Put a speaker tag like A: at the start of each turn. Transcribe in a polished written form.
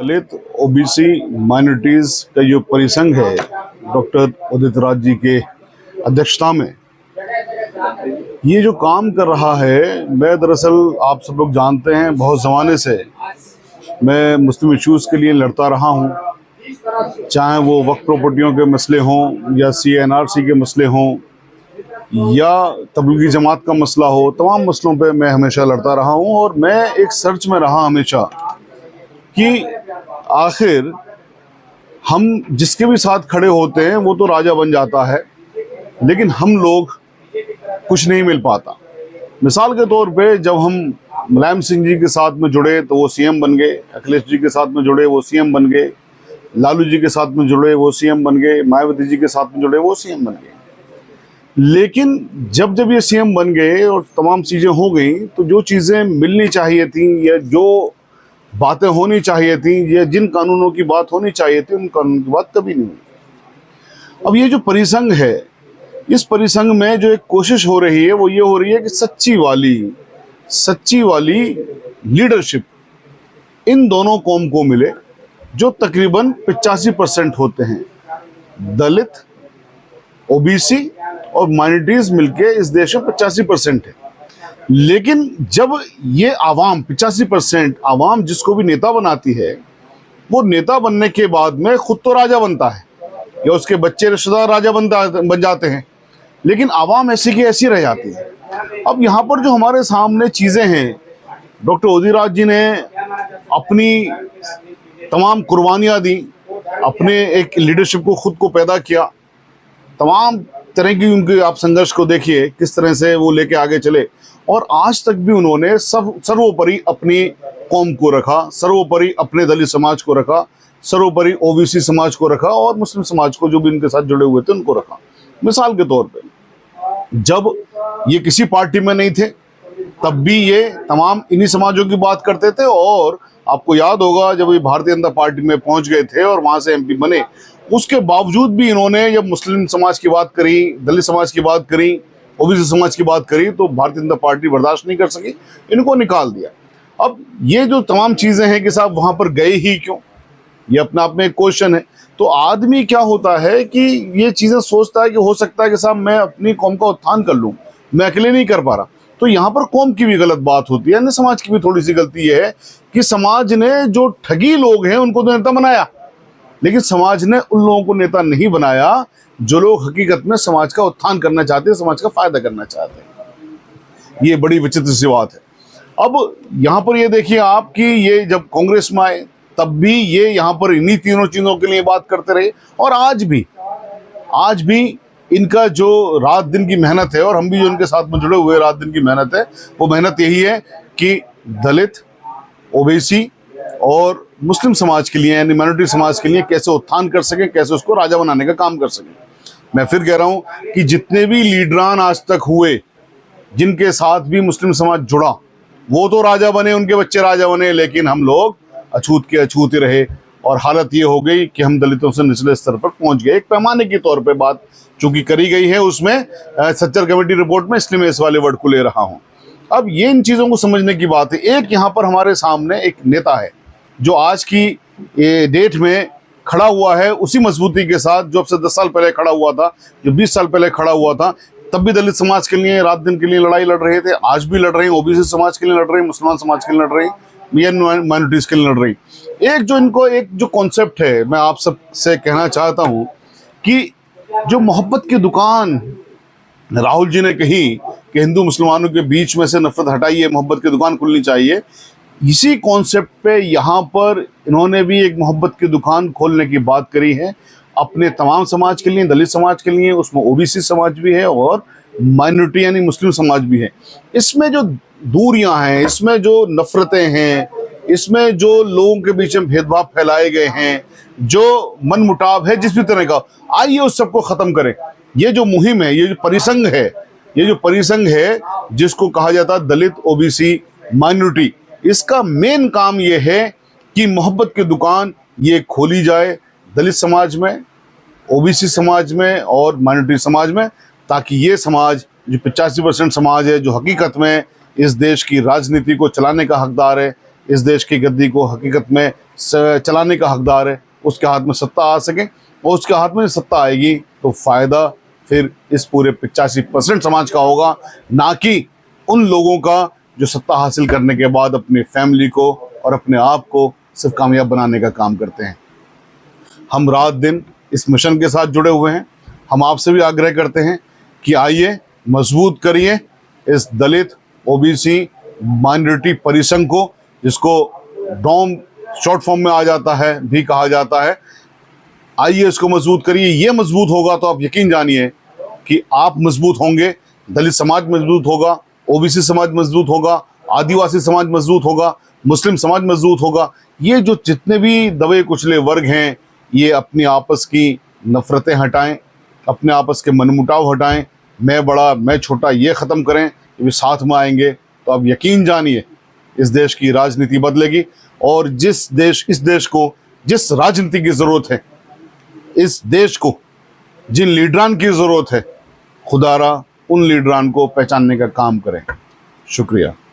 A: दलित OBC minorities का जो परिसंघ है डॉक्टर उदित राज जी के अध्यक्षता में ये जो काम कर रहा है, मैं दरअसल आप सब लोग जानते हैं बहुत ज़माने से मैं मुस्लिम इश्यूज़ के लिए लड़ता रहा हूँ, चाहे वो वक्फ प्रॉपर्टियों के मसले हों या CNRC के मसले हों या तबलीगी जमात का मसला हो। तमाम मसलों पे मैं हमेशा लड़ता रहा हूँ और मैं एक सर्च में रहा हमेशा कि आखिर हम जिसके भी साथ खड़े होते हैं वो तो राजा बन जाता है, लेकिन हम लोग कुछ नहीं मिल पाता। मिसाल के तौर पे जब हम मुलायम सिंह जी के साथ में जुड़े तो वो CM बन गए, अखिलेश जी के साथ में जुड़े वो CM बन गए, लालू जी के साथ में जुड़े वो CM बन गए, मायावती जी के साथ में जुड़े वो CM बन गए। लेकिन जब जब ये CM बन गए और तमाम चीज़ें हो गई तो जो चीज़ें मिलनी चाहिए थी या जो बातें होनी चाहिए थी या जिन कानूनों की बात होनी चाहिए थी उन कानूनों की बात कभी नहीं हुई। अब ये जो परिसंघ है, इस परिसंघ में जो एक कोशिश हो रही है वो ये हो रही है कि सच्ची वाली लीडरशिप इन दोनों कौम को मिले जो तकरीबन 85% होते हैं। दलित, ओबीसी और माइनॉरिटीज मिलके इस देश में 85% है। लेकिन जब ये आवाम 85% आवाम जिसको भी नेता बनाती है, वो नेता बनने के बाद में खुद तो राजा बनता है या उसके बच्चे रिश्तेदार राजा बन जाते हैं, लेकिन आवाम ऐसी की ऐसी रह जाती है। अब यहाँ पर जो हमारे सामने चीज़ें हैं, डॉक्टर उदित राज जी ने अपनी तमाम कुर्बानियाँ दी, अपने एक लीडरशिप को खुद को पैदा किया, तमाम तरह की उनके आप संघर्ष को देखिए किस तरह से वो लेके आगे चले और आज तक भी उन्होंने सर्वोपरि अपनी कौम को रखा, सर्वोपरि अपने दलित समाज को रखा, सर्वोपरि ओबीसी समाज को रखा और मुस्लिम समाज को जो भी उनके साथ जुड़े हुए थे उनको रखा। मिसाल के तौर पे जब ये किसी पार्टी में नहीं थे तब भी ये तमाम इन्हीं समाजों की बात करते थे और आपको याद होगा जब ये भारतीय जनता पार्टी में पहुंच गए थे और वहां से MP बने, उसके बावजूद भी इन्होंने जब मुस्लिम समाज की बात करी, दलित समाज की बात करी, ओबीसी समाज की बात करी तो भारतीय जनता पार्टी बर्दाश्त नहीं कर सकी, इनको निकाल दिया। अब ये जो तमाम चीज़ें हैं कि साहब वहाँ पर गए ही क्यों, ये अपना आप में एक क्वेश्चन है। तो आदमी क्या होता है कि ये चीज़ें सोचता है कि हो सकता है कि साहब मैं अपनी कौम का उत्थान कर लूँ, मैं अकेले नहीं कर पा रहा। तो यहाँ पर कौम की भी गलत बात होती है, अन्य समाज की भी थोड़ी सी गलती है कि समाज ने जो ठगी लोग हैं उनको तो नेता बनाया, लेकिन समाज ने उन लोगों को नेता नहीं बनाया जो लोग हकीकत में समाज का उत्थान करना चाहते हैं, समाज का फायदा करना चाहते हैं। ये बड़ी विचित्र सी बात है। अब यहाँ पर ये देखिए आप कि ये जब कांग्रेस में आए तब भी ये यहाँ पर इन्हीं तीनों चीज़ों के लिए बात करते रहे और आज भी इनका जो रात दिन की मेहनत है और हम भी जो इनके साथ में जुड़े हुए रात दिन की मेहनत है, वो मेहनत यही है कि दलित, ओबीसी और मुस्लिम समाज के लिए यानी माइनॉरिटी समाज के लिए कैसे उत्थान कर सकें, कैसे उसको राजा बनाने का काम कर सकें। मैं फिर कह रहा हूं कि जितने भी लीडरान आज तक हुए जिनके साथ भी मुस्लिम समाज जुड़ा वो तो राजा बने, उनके बच्चे राजा बने, लेकिन हम लोग अछूत के अछूत ही रहे और हालत ये हो गई कि हम दलितों से निचले स्तर पर पहुंच गए। एक पैमाने के तौर पे बात चूंकि करी गई है उसमें सच्चर कमेटी रिपोर्ट में, इसलिए मैं इस वाले वर्ड को ले रहा हूं। अब ये इन चीज़ों को समझने की बात है। एक यहाँ पर हमारे सामने एक नेता है जो आज की डेट में खड़ा हुआ है उसी मजबूती के साथ जो अब से 10 साल पहले खड़ा हुआ था, जो 20 साल पहले खड़ा हुआ था। तब भी दलित समाज के लिए रात दिन के लिए लड़ाई लड़ रहे थे, आज भी लड़ रहे हैं, ओबीसी समाज के लिए लड़ रहे हैं, मुसलमान समाज के लिए लड़ रहे हैं, माइनॉरिटीज के लिए लड़ रही। एक जो कॉन्सेप्ट है मैं आप सब से कहना चाहता हूँ कि जो मोहब्बत की दुकान राहुल जी ने कही कि हिंदू मुसलमानों के बीच में से नफरत हटाइए, मोहब्बत की दुकान खुलनी चाहिए, इसी कॉन्सेप्ट पे यहाँ पर इन्होंने भी एक मोहब्बत की दुकान खोलने की बात करी है अपने तमाम समाज के लिए, दलित समाज के लिए, उसमें ओबीसी समाज भी है और माइनॉरिटी यानी मुस्लिम समाज भी है। इसमें जो दूरियां हैं, इसमें जो नफरतें हैं, इसमें जो लोगों के बीच में भेदभाव फैलाए गए हैं, जो मनमुटाव है जिस भी तरह का, आइए उस सबको ख़त्म करें। ये जो मुहिम है, ये जो परिसंघ है जिसको कहा जाता है दलित, ओबीसी, माइनॉरिटी, इसका मेन काम ये है कि मोहब्बत की दुकान ये खोली जाए दलित समाज में, ओबीसी समाज में और माइनॉरिटी समाज में, ताकि ये समाज जो 85% समाज है जो हकीकत में इस देश की राजनीति को चलाने का हकदार है, इस देश की गद्दी को हकीकत में चलाने का हकदार है, उसके हाथ में सत्ता आ सके, और उसके हाथ में सत्ता आएगी तो फ़ायदा फिर इस पूरे 85% समाज का होगा, ना कि उन लोगों का जो सत्ता हासिल करने के बाद अपनी फैमिली को और अपने आप को सिर्फ कामयाब बनाने का काम करते हैं। हम रात दिन इस मिशन के साथ जुड़े हुए हैं। हम आपसे भी आग्रह करते हैं कि आइए मजबूत करिए इस दलित ओबीसी माइनॉरिटी परिसंघ को, जिसको डॉम शॉर्ट फॉर्म में आ जाता है भी कहा जाता है। आइए इसको मजबूत करिए। ये मजबूत होगा तो आप यकीन जानिए कि आप मजबूत होंगे, दलित समाज मजबूत होगा, ओबीसी समाज मजबूत होगा, आदिवासी समाज मजबूत होगा, मुस्लिम समाज मजबूत होगा। ये जो जितने भी दबे कुचले वर्ग हैं, ये अपनी आपस की नफ़रतें हटाएं, अपने आपस के मनमुटाव हटाएं, मैं बड़ा मैं छोटा ये ख़त्म करें। ये साथ में आएंगे तो आप यकीन जानिए इस देश की राजनीति बदलेगी, और इस देश को जिस राजनीति की ज़रूरत है, इस देश को जिन लीडरान की ज़रूरत है, खुदारा उन लीडरान को पहचानने का काम करें। शुक्रिया।